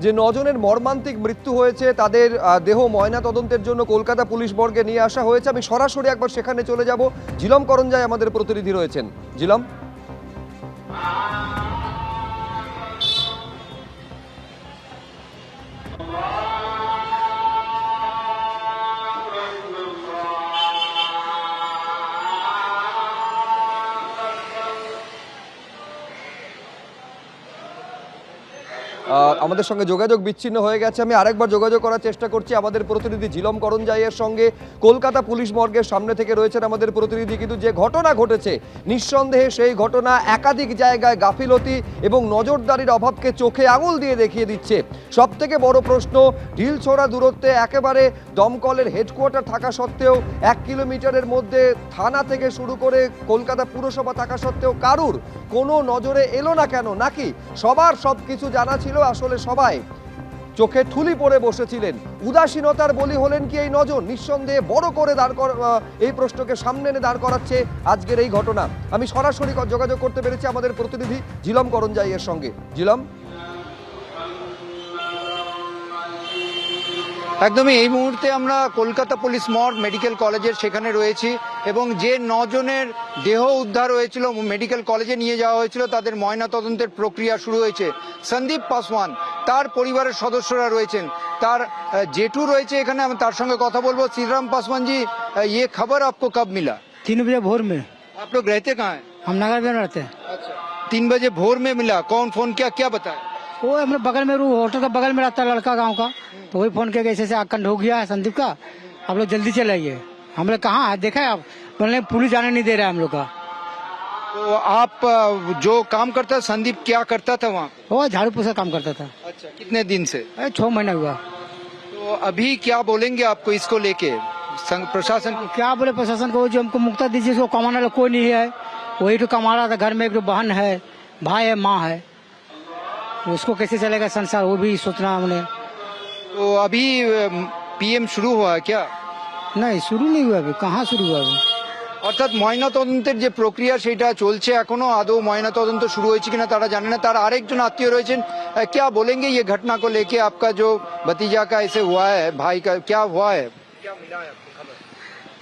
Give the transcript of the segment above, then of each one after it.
যে 9 জনের মর্মান্তিক মৃত্যু হয়েছে তাদের দেহ ময়না তদন্তের জন্য কলকাতা পুলিশ মর্গে নিয়ে আসা হয়েছে। আমি সরাসরি একবার সেখানে চলে যাব। ঝিলম করঞ্জায় আমাদের প্রতিনিধি রয়েছেন। ঝিলম, আমাদের সঙ্গে যোগাযোগ বিচ্ছিন্ন হয়ে গেছে। আমি আরেকবার যোগাযোগ করার চেষ্টা করছি আমাদের প্রতিনিধি ঝিলম করঞ্জাইয়ের সঙ্গে। কলকাতা পুলিশ মর্গের সামনে থেকে রয়েছেন আমাদের প্রতিনিধি। কিন্তু যে ঘটনা ঘটেছে, নিঃসন্দেহে সেই ঘটনা একাধিক জায়গায় গাফিলতি এবং নজরদারির অভাবকে চোখে আঙুল দিয়ে দেখিয়ে দিচ্ছে। সব থেকে বড় প্রশ্ন, ঢিলছোড়া দূরত্বে একেবারে দমকলের হেডকোয়ার্টার থাকা সত্ত্বেও 1 কিলোমিটারের মধ্যে থানা থেকে শুরু করে কলকাতা পুরসভা থাকা সত্ত্বেও কারুর কোনো নজরে এলো না কেন? নাকি সবার সব কিছু জানা ছিল, আসলে সবাই চোখে ঠুলি পড়ে বসেছিলেন? উদাসীনতার বলি হলেন কি এই নজন? নিঃসন্দেহে বড় করে এই প্রশ্নকে সামনে এনে দাঁড় করাচ্ছে আজকের এই ঘটনা। আমি সরাসরি যোগাযোগ করতে পেরেছি আমাদের প্রতিনিধি ঝিলম করঞ্জাইয়ের সঙ্গে। ঝিলম, একদমই এই মুহূর্তে আমরা কলকাতা পুলিশ মর্গ মেডিকেল কলেজের সেখানে রয়েছি এবং যে 9 জনের দেহ উদ্ধার হয়েছিল, মেডিকেল কলেজে নিয়ে যাওয়া হয়েছিল, তাদের ময়না তদন্তের প্রক্রিয়া শুরু হয়েছে। সন্দীপ পাসওয়ান, তার পরিবারের সদস্যরা রয়েছেন, তার জেঠু রয়েছে এখানে, আমি তার সঙ্গে কথা বলবো। श्रीराम पासवान जी, ये खबर आपको कब मिला? 3 बजे भोर में। आप लोग रहते कहाँ हैं? हम नगर में रहते हैं। अच्छा, 3 बजे भोर में मिला। कौन फोन किया, क्या बताया? वो हमारे बगल में होटल का बगल में रहता है लड़का गांव का, तो वही फोन किया कि ऐसे आकंड हो गया है संदीप का, आप लोग जल्दी चले आइए। हम लोग कहाँ है, देखा है आप? बोले पुलिस जाने नहीं दे रहा है हम लोग का। तो आप जो काम करता संदीप क्या करता था वहाँ? वो झाड़ू पोछा काम करता था। अच्छा, कितने दिन से? 6 महीना हुआ। तो अभी क्या बोलेंगे आपको इसको लेके प्रशासन को? क्या बोले प्रशासन को, जो हमको मुक्ता दीजिए, उसको कमाने वाला कोई नहीं है। वही तो कमा रहा था, घर में एक बहन है, भाई है, माँ है, उसको कैसे चलेगा संसार, वो भी सोचना हमने। तो अभी पीएम शुरू हुआ है क्या? नहीं, शुरू नहीं हुआ अभी। कहाँ शुरू हुआ अभी? অর্থাৎ ময়না তদন্তের যে প্রক্রিয়া সেটা চলছে এখনো। আদৌ ময়না তদন্ত শুরু হয়েছে কিনা তারা জানে না। তার আরেকজন আত্মীয় রয়েছেন। क्या बोलेंगे ये घटना को लेके? आपका जो भतीजा का ऐसे हुआ है, भाई का क्या हुआ है, क्या मिला है आपको खबर?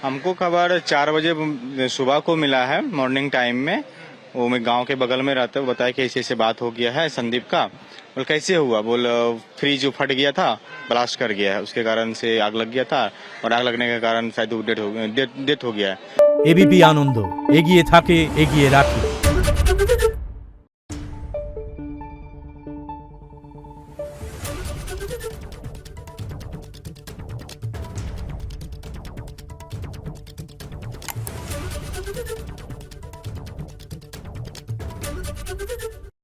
हमको खबर 4 बजे सुबह को मिला है, मॉर्निंग टाइम में। वो मैं गांव के बगल में रहते हुए बताया कि ऐसे ऐसे बात हो गया है संदीप का। बोल कैसे हुआ? बोल फ्रिज फट गया था, ब्लास्ट कर गया है, उसके कारण से आग लग गया था और आग लगने के कारण शायद डेथ हो गया है। एबीपी आनंद एगिए थाके एगिए राखे।